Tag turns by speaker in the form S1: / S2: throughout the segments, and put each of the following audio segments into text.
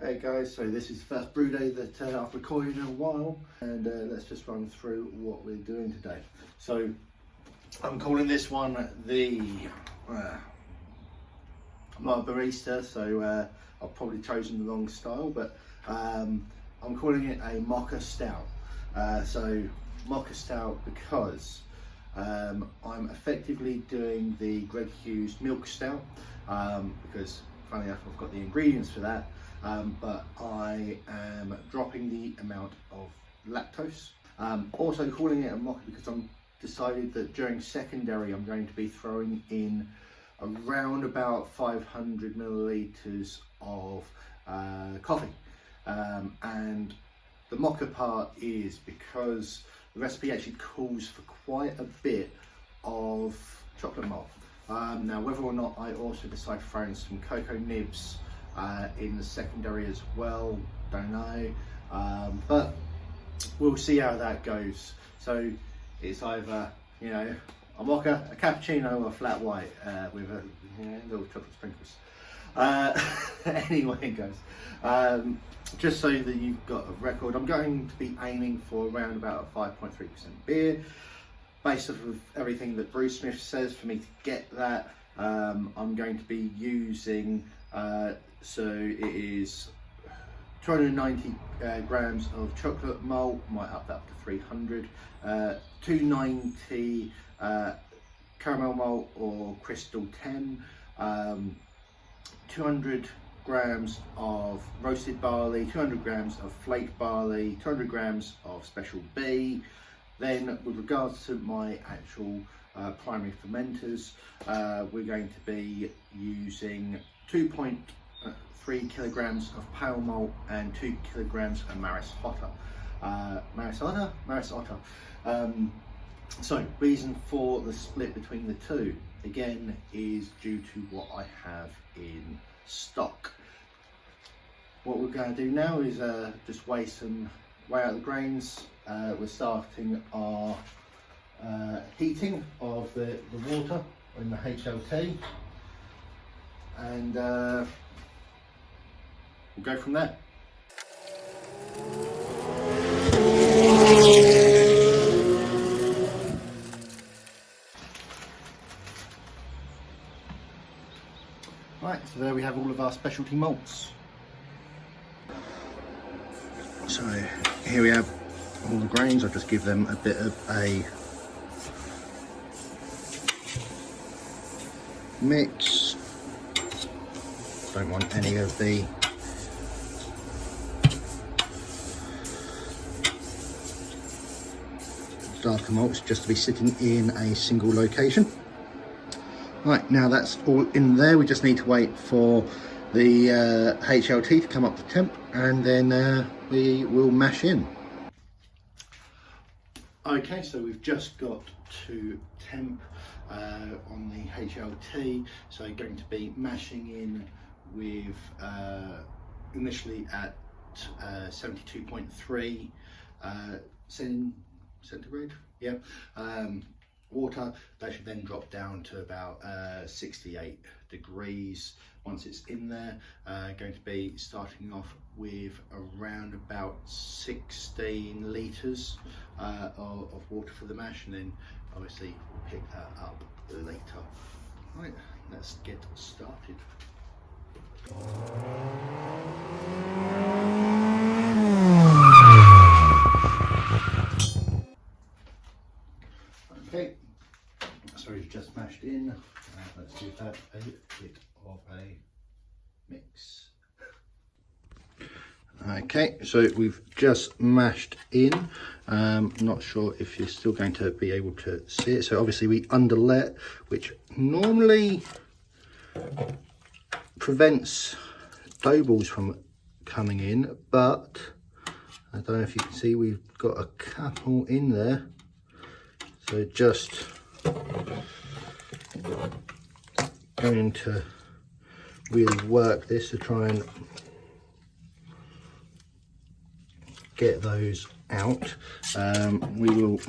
S1: Hey guys, so this is the first brew day that I've recorded in a while, and let's just run through what we're doing today. So I'm calling this one the, I'm not a barista, so I've probably chosen the wrong style, but I'm calling it a Mocha Stout. So Mocha Stout because I'm effectively doing the Greg Hughes Milk Stout, because funny enough I've got the ingredients for that. But I am dropping the amount of lactose. Also calling it a mocha because I'm decided that during secondary I'm going to be throwing in around about 500 milliliters of coffee. And the mocha part is because the recipe actually calls for quite a bit of chocolate malt. Now whether or not I also decide to throw in some cocoa nibs in the secondary as well, don't know, but we'll see how that goes. So it's either, you know, a mocha, a cappuccino, or a flat white with a, you know, little chocolate sprinkles. Anyway guys, just so that you've got a record, I'm going to be aiming for around about a 5.3% beer based off of everything that Brew Smith says. For me to get that, I'm going to be using so it is 290 grams of chocolate malt, might up that up to 300, 290 caramel malt or crystal 10, 200 grams of roasted barley, 200 grams of flake barley, 200 grams of special B. Then with regards to my actual primary fermenters, we're going to be using 2.3 kilograms of pale malt and 2 kilograms of Maris Otter. So reason for the split between the two, again, is due to what I have in stock. What we're going to do now is just weigh out the grains. We're starting our heating of the water in the HLT, and we'll go from there. Right, so there we have all of our specialty malts. So here we have all the grains. I'll just give them a bit of a mix. Don't want any of the darker malts just to be sitting in a single location. Right, now that's all in there. We just need to wait for the HLT to come up to temp, and then we will mash in. Okay, so we've just got to temp on the HLT, so going to be mashing in with initially at 72.3 centigrade, yeah, water. That should then drop down to about 68 degrees. Once it's in there, going to be starting off with around about 16 litres of water for the mash, and then obviously we'll pick that up later. Right, let's get started. Okay, so we've just mashed in. Let's give that a bit of a mix. Okay, so we've just mashed in. Not sure if you're still going to be able to see it. So obviously we underlet, which normally prevents dough balls from coming in, but I don't know if you can see, we've got a couple in there. So just going to really work this to try and get those out. We will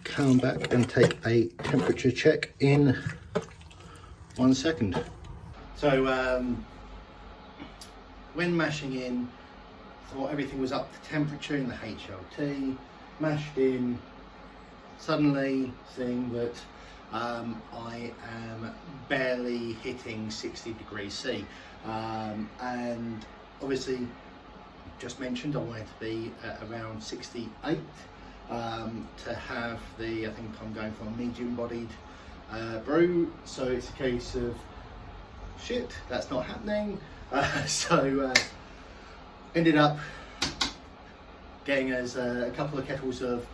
S1: come back and take a temperature check in 1 second. So when mashing in, thought everything was up to temperature in the HLT, mashed in, suddenly seeing that I am barely hitting 60 degrees C, and obviously just mentioned I wanted to be at around 68 to have the, I think I'm going for a medium bodied brew, so it's a case of shit, that's not happening. So ended up getting us a couple of kettles of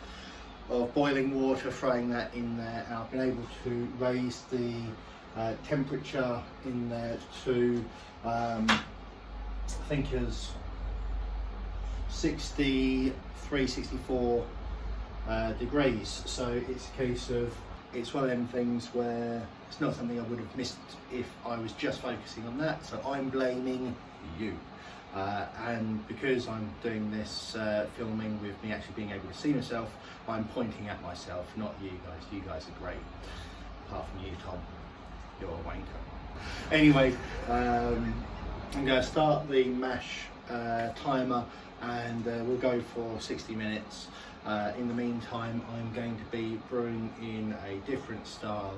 S1: boiling water, throwing that in there, and I've been able to raise the temperature in there to I think as 63, 64 degrees. So it's a case of, it's one of them things where it's not something I would have missed if I was just focusing on that, so I'm blaming you. And because I'm doing this filming with me actually being able to see myself, I'm pointing at myself, not you guys. You guys are great, apart from you, Tom. You're a wanker. Anyway, I'm going to start the mash timer, and we'll go for 60 minutes. In the meantime, I'm going to be brewing in a different style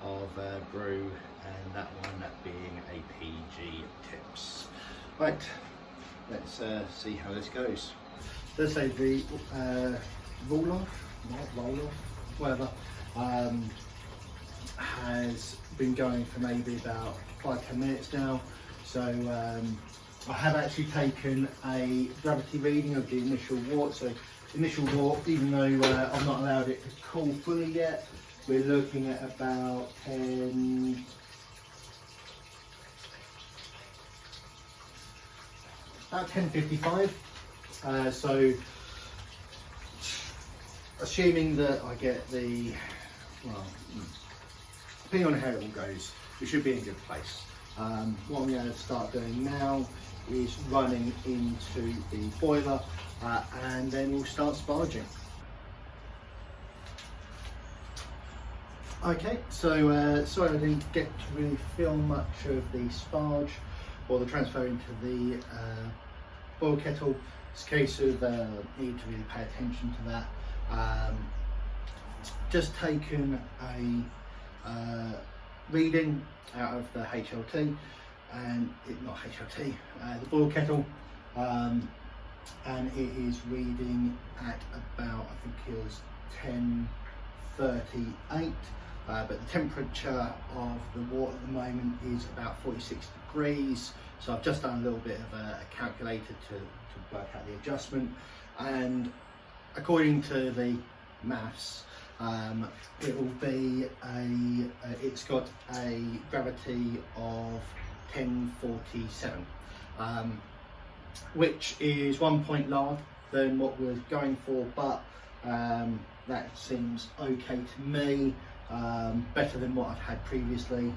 S1: of brew, and that one being a PG Tips. Right, let's see how this goes. Let's say the roll-off, whatever, has been going for maybe about 5-10 minutes now. So I have actually taken a gravity reading of the initial wort. So initial wort, even though I've not allowed it to cool fully yet, we're looking at about 10:55. So assuming that I get the, well, depending on how it all goes, we should be in a good place. What I'm going to start doing now is running into the boiler, and then we'll start sparging. Okay, so sorry I didn't get to really film much of the sparge or the transfer into the boil kettle. It's a case of need to really pay attention to that. Just taken a reading out of the HLT, and not HLT, the boil kettle, and it is reading at about, I think it was 10:38, but the temperature of the water at the moment is about 46 degrees. So I've just done a little bit of a calculator to work out the adjustment, and according to the maths, it will be it's got a gravity of 1047, which is 1 point lower than what we're going for, but that seems okay to me, better than what I've had previously.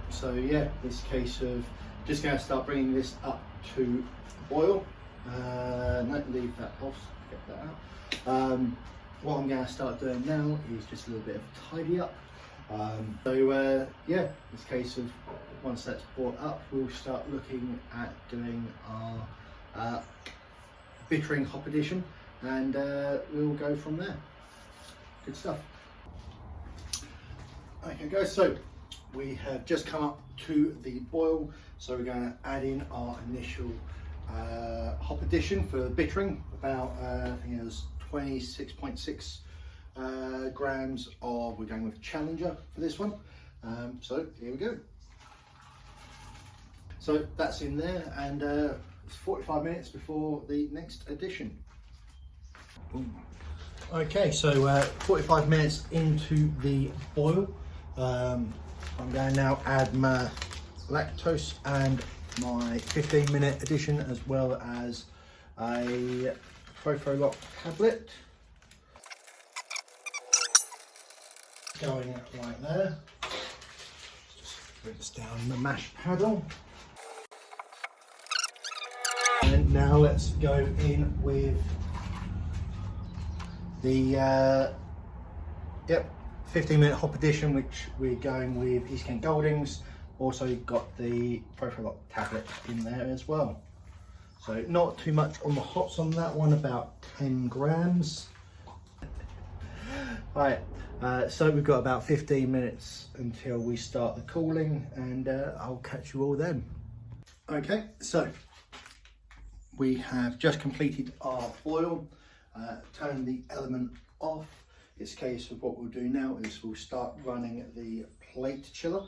S1: So yeah, it's a case of just going to start bringing this up to boil. No, leave that off, get that out. What I'm going to start doing now is just a little bit of tidy up. So yeah, it's a case of once that's brought up, we'll start looking at doing our bittering hop addition, and we'll go from there. Good stuff. Okay guys, so we have just come up to the boil, so we're going to add in our initial hop addition for the bittering, about I think it was 26.6 grams of, we're going with Challenger for this one. So here we go. So that's in there, and it's 45 minutes before the next addition. Boom. Okay, so 45 minutes into the boil. I'm going to now add my lactose and my 15-minute addition, as well as a Fofo-Lock tablet. Going right there. Just put this down the mash paddle. And now let's go in with the 15-minute hop addition, which we're going with East Kent Goldings, Also got the Profilok tablet in there as well. So not too much on the hops on that one, about 10 grams. Right, so we've got about 15 minutes until we start the cooling, and I'll catch you all then. Okay, so we have just completed our boil, turned the element off. It's a case of what we'll do now is we'll start running the plate chiller.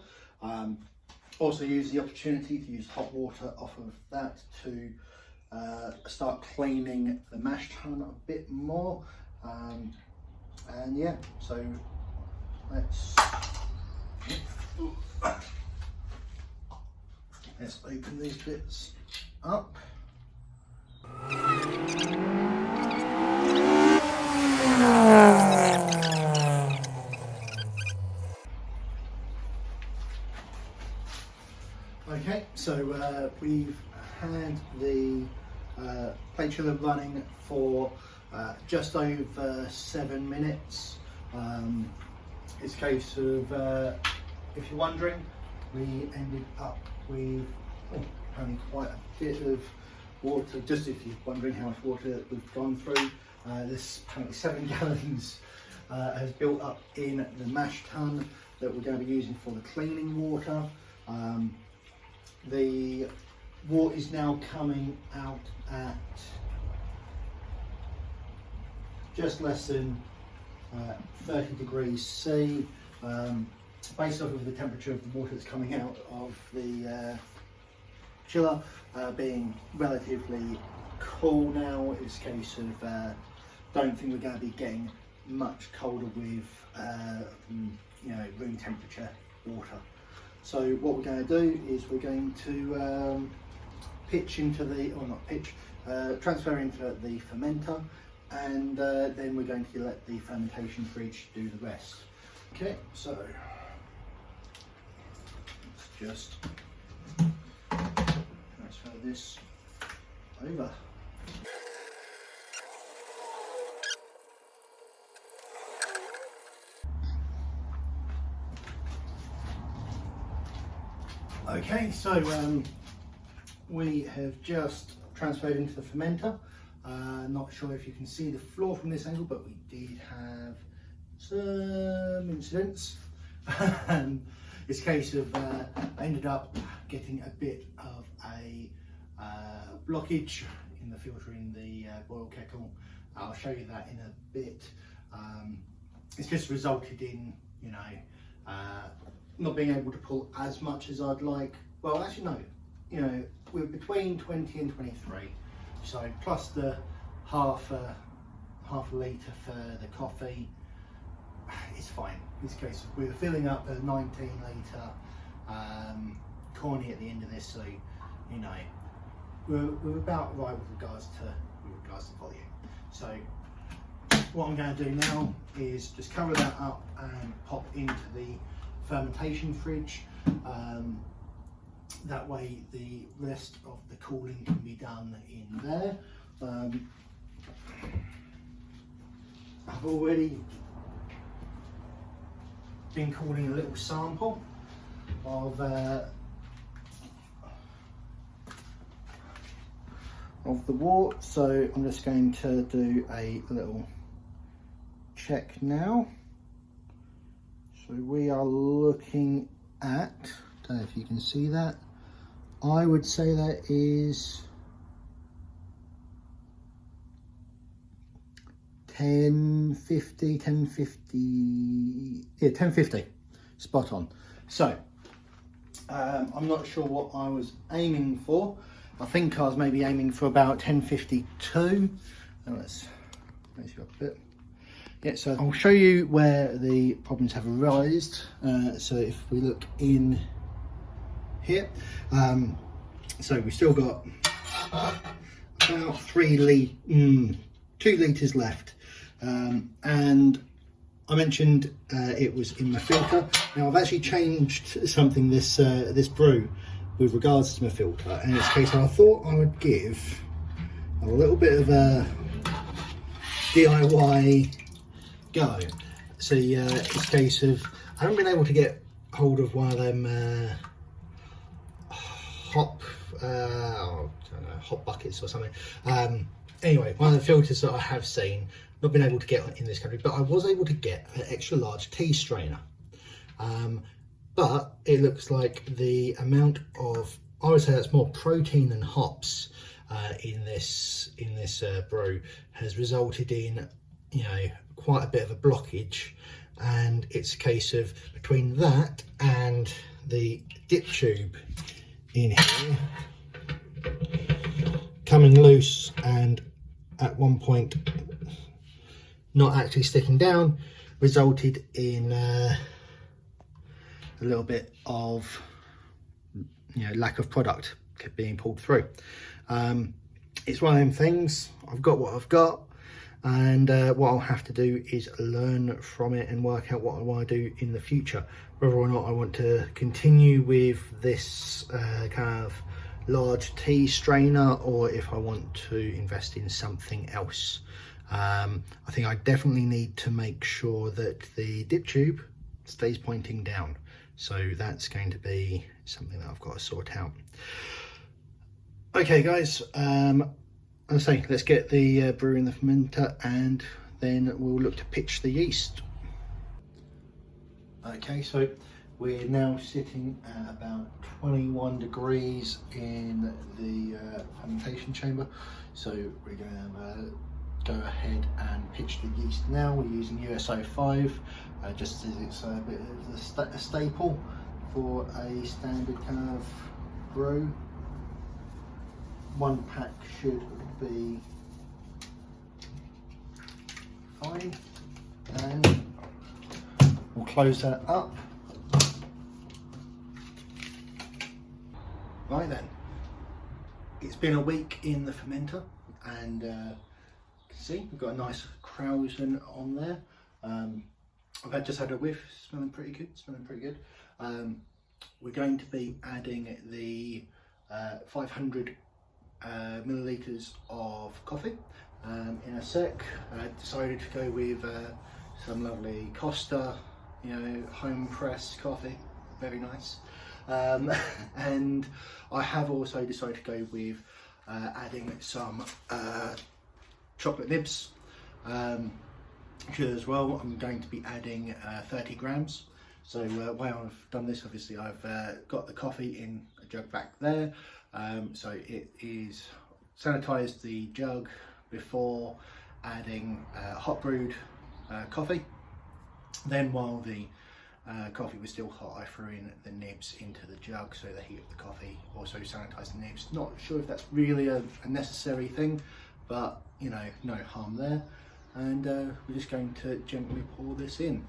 S1: Also use the opportunity to use hot water off of that to start cleaning the mash tun a bit more. And yeah, so let's open these bits up. Okay, so we've had the plate chiller running for just over 7 minutes. It's a case of, if you're wondering, we ended up with only quite a bit of water. Just if you're wondering how much water we've gone through, this apparently 7 gallons has built up in the mash tun that we're going to be using for the cleaning water. The water is now coming out at just less than 30 degrees C, based off of the temperature of the water that's coming out of the chiller being relatively cool now. It's a case of don't think we're going to be getting much colder with room temperature water. So what we're going to do is we're going to pitch into the, or not pitch, transfer into the fermenter, and then we're going to let the fermentation fridge do the rest. Okay, so let's just transfer this over. Okay, so we have just transferred into the fermenter. Not sure if you can see the floor from this angle, but we did have some incidents. It's a case of I ended up getting a bit of a blockage in the filter in the boil kettle. I'll show you that in a bit. It's just resulted in, not being able to pull as much as I'd like. Well, actually no, we're between 20 and 23, so plus the half a litre for the coffee, it's fine. In this case, we're filling up a 19 litre corny at the end of this, so we're about right with regards to volume. So what I'm going to do now is just cover that up and pop into the fermentation fridge. That way the rest of the cooling can be done in there. I've already been cooling a little sample of the wort, so I'm just going to do a little check now. So we are looking at, don't know if you can see that, I would say that is 1050, yeah, 1050, spot on. So I'm not sure what I was aiming for. I think I was maybe aiming for about 1052. Now let's raise you up a bit. Yeah, so I'll show you where the problems have arisen. So if we look in here, so we've still got about 2 litres left, and I mentioned it was in my filter. Now I've actually changed something this brew with regards to my filter, and it's a case I thought I would give a little bit of a DIY go. So it's a case of I haven't been able to get hold of one of them
S2: I don't know, hot buckets or something. Anyway, one of the filters that I have seen, not been able to get in this country, but I was able to get an extra large tea strainer. But it looks like the amount of, I would say that's more protein than hops in this brew has resulted in, you know, quite a bit of a blockage, and it's a case of between that and the dip tube in here coming loose and at one point not actually sticking down, resulted in a little bit of, you know, lack of product being pulled through. It's one of them things. I've got what I've got, and what I'll have to do is learn from it and work out what I want to do in the future, whether or not I want to continue with this kind of large tea strainer, or if I want to invest in something else. I think I definitely need to make sure that the dip tube stays pointing down, so that's going to be something that I've got to sort out. Okay guys, I say let's get the brew in the fermenter, and then we'll look to pitch the yeast. Okay, so we're now sitting at about 21 degrees in the fermentation chamber, so we're going to go ahead and pitch the yeast now. We're using USO5 just as it's a bit of a staple for a standard kind of brew. One pack should be fine, and we'll close that up. Right then, it's been a week in the fermenter, and you can see we've got a nice krausen on there. I've just had a whiff, smelling pretty good. We're going to be adding the 500 milliliters of coffee in a sec. I decided to go with some lovely Costa, you know, home pressed coffee, very nice. And I have also decided to go with adding some chocolate nibs as well. I'm going to be adding 30 grams. So the way I've done this, obviously I've got the coffee in a jug back there. So it is sanitized the jug before adding hot brewed coffee. Then while the coffee was still hot, I threw in the nibs into the jug, so the heat of the coffee also sanitized the nibs. Not sure if that's really a necessary thing, but you know, no harm there. And we're just going to gently pour this in.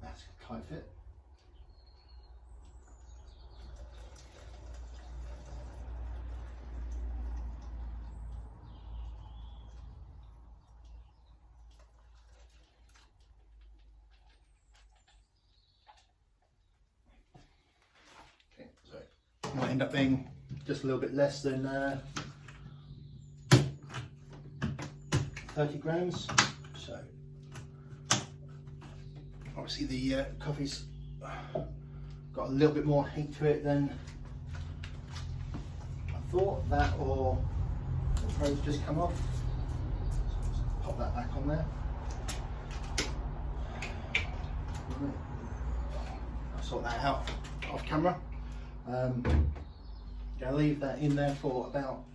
S2: That's a tight fit. Okay, so might end up being just a little bit less than 30 grams. So obviously the coffee's got a little bit more heat to it than I thought. That or the throat's just come off. So just pop that back on there. I'll sort that out off camera. Gonna leave that in there for about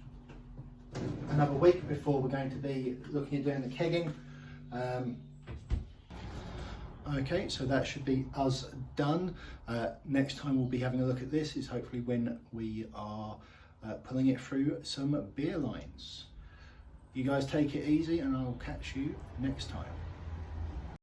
S2: another week before we're going to be looking at doing the kegging. Okay, so that should be us done. Next time we'll be having a look at this is hopefully when we are pulling it through some beer lines. You guys take it easy, and I'll catch you next time.